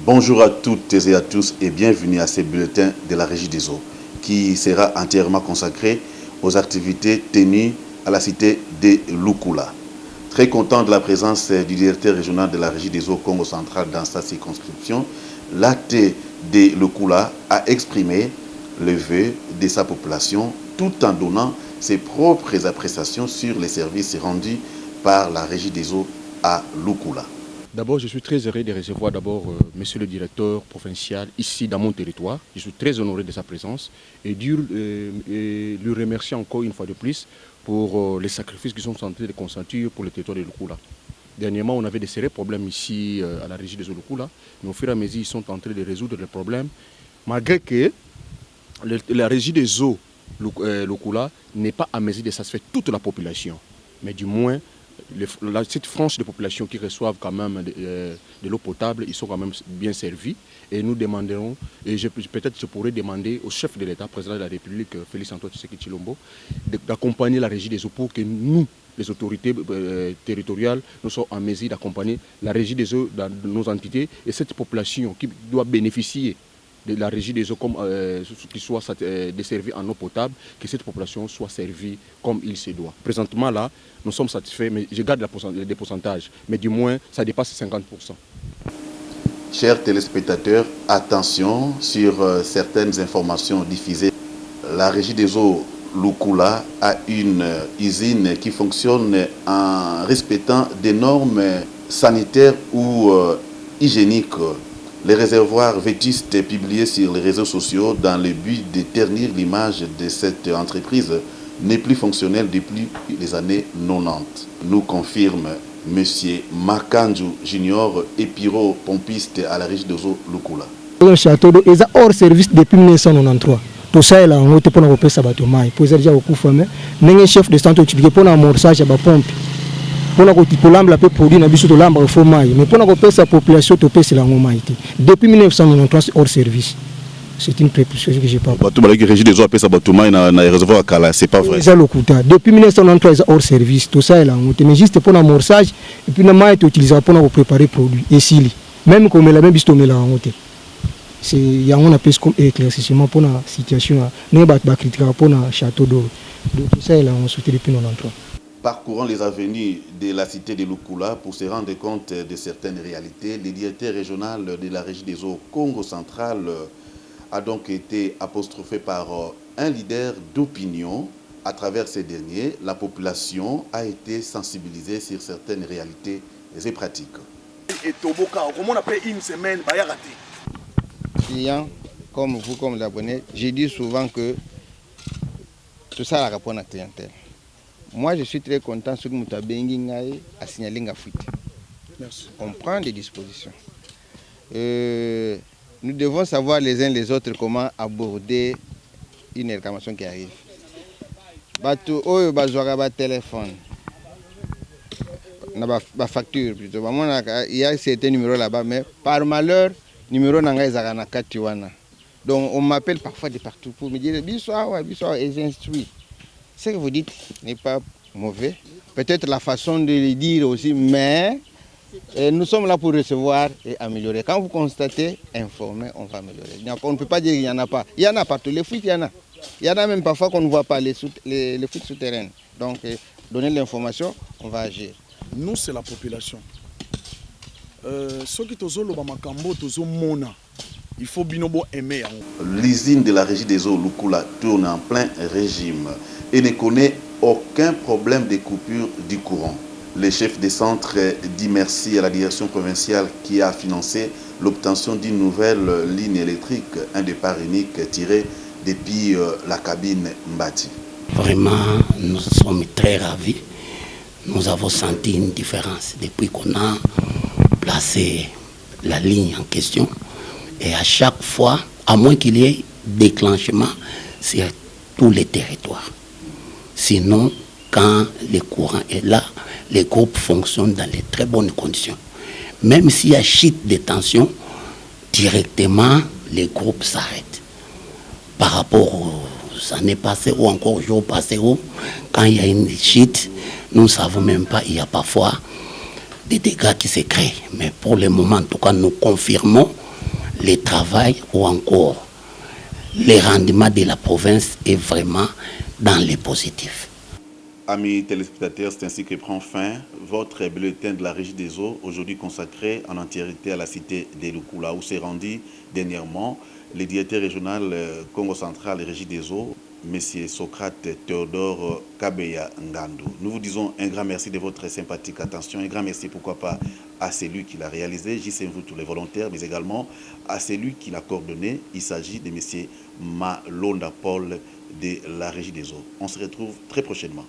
Bonjour à toutes et à tous et bienvenue à ce bulletin de la Régie des eaux qui sera entièrement consacré aux activités tenues à la cité de Lukula. Très content de la présence du directeur régional de la Régie des eaux Congo central dans sa circonscription, l'AT de Lukula a exprimé le vœu de sa population tout en donnant ses propres appréciations sur les services rendus par la Régie des eaux à Lukula. D'abord, je suis très heureux de recevoir monsieur le directeur provincial ici dans mon territoire. Je suis très honoré de sa présence et lui remercier encore une fois de plus pour les sacrifices qu'ils sont en train de consentir pour le territoire de Lukula. Dernièrement, on avait des sérieux problèmes ici à la Régie des eaux Lukula, mais au fur et à mesure, ils sont en train de résoudre les problèmes, malgré que la Régie des eaux Lukula n'est pas à mesure de satisfaire toute la population, mais du moins cette frange de population qui reçoivent quand même de l'eau potable, ils sont quand même bien servis. Et nous demanderons, et peut-être je pourrais demander au chef de l'État, président de la République, Félix Antoine Tshisekedi Tshilombo, d'accompagner la Régie des eaux pour que nous, les autorités territoriales, nous soyons en mesure d'accompagner la Régie des eaux dans nos entités et cette population qui doit bénéficier de la Régie des eaux comme qui soit desservie en eau potable, que cette population soit servie comme il se doit. Présentement là, nous sommes satisfaits, mais je garde des pourcentages, mais du moins ça dépasse 50%. Chers téléspectateurs, attention sur certaines informations diffusées. La Régie des eaux Lukula a une usine qui fonctionne en respectant des normes sanitaires ou hygiéniques. Les réservoirs vétustes publiés sur les réseaux sociaux dans le but de ternir l'image de cette entreprise n'est plus fonctionnel depuis les années 90. Nous confirme M. Makanju Junior, épiro pompiste à la Régie des eaux Lukula. Le château d'eau est hors service depuis 1993. Tout ça est là, on était pour nous repérer ça bâtiment. Il posait déjà au coup fameux. Mais chef de centre utilisé pour l'amorçage à la pompe. Pour la produit na biso to lamba fo mai mais pour na sa population to pesa la ngomaité depuis 1993 hors service. C'est une précision que j'ai pas. Bato balaki Régie des eaux a pesa bato mai na réservoir kala, c'est pas vrai. Ça lokuta depuis 1993 hors service tout ça est là mais juste pour l'amorçage et puis na mai to utiliser pour na préparer produit et sili même comme la même biso mais la ngote. C'est ya on appelle comme éclaircissement pour la situation ne ba critiquer pour na château d'eau. Donc tout ça est là on soutient depuis 1993. Parcourant les avenues de la cité de Lukula pour se rendre compte de certaines réalités, le directeur régional de la Régie des eaux Congo central a donc été apostrophé par un leader d'opinion. À travers ces derniers, la population a été sensibilisée sur certaines réalités et pratiques. Et Toboka, comment on appelle une semaine, clients comme vous, comme l'abonné, j'ai dit souvent que tout ça a rapport à la clientèle. Moi, je suis très content sur Moutabengi à signaler la fuite. On prend des dispositions. Nous devons savoir les uns les autres comment aborder une réclamation qui arrive. Bateau, oh, bazouara téléphone, na facture plutôt. Il y a certains numéros là-bas, mais par malheur, numéro nanga ezana katiwana. Donc on m'appelle parfois de partout pour me dire bissoir et j'instruis. Ce que vous dites n'est pas mauvais. Peut-être la façon de le dire aussi, mais nous sommes là pour recevoir et améliorer. Quand vous constatez, informer, on va améliorer. On ne peut pas dire qu'il n'y en a pas. Il y en a partout. Les fuites, il y en a. Il y en a même parfois qu'on ne voit pas les fuites souterraines. Donc, donner l'information, on va agir. Nous, c'est la population. Ceux qui sont là, il faut binobo aimer. L'usine de la Régie des eaux Lukula tourne en plein régime et ne connaît aucun problème de coupure du courant. Le chef des centres dit merci à la direction provinciale qui a financé l'obtention d'une nouvelle ligne électrique, un départ unique tiré depuis la cabine Mbati. Vraiment, nous sommes très ravis. Nous avons senti une différence depuis qu'on a placé la ligne en question. Et à chaque fois, à moins qu'il y ait déclenchement sur tous les territoires. Sinon, quand le courant est là, les groupes fonctionnent dans les très bonnes conditions. Même s'il y a chute de tension, directement, les groupes s'arrêtent. Par rapport aux années passées ou encore aux jours passés, où, quand il y a une chute, nous ne savons même pas, il y a parfois des dégâts qui se créent. Mais pour le moment, en tout cas, nous confirmons le travail ou encore le rendement de la province est vraiment dans les positifs. Amis téléspectateurs, c'est ainsi que prend fin votre bulletin de la Régie des eaux, aujourd'hui consacré en entièreté à la cité de Lukula, où s'est rendu dernièrement le directeur régional Congo central et Régie des eaux, M. Socrate Théodore Kabeya Ngandou. Nous vous disons un grand merci de votre sympathique attention, un grand merci pourquoi pas à celui qui l'a réalisé, JCMV tous les volontaires, mais également à celui qui l'a coordonné. Il s'agit de M. Malonda Paul de la Régie des eaux. On se retrouve très prochainement.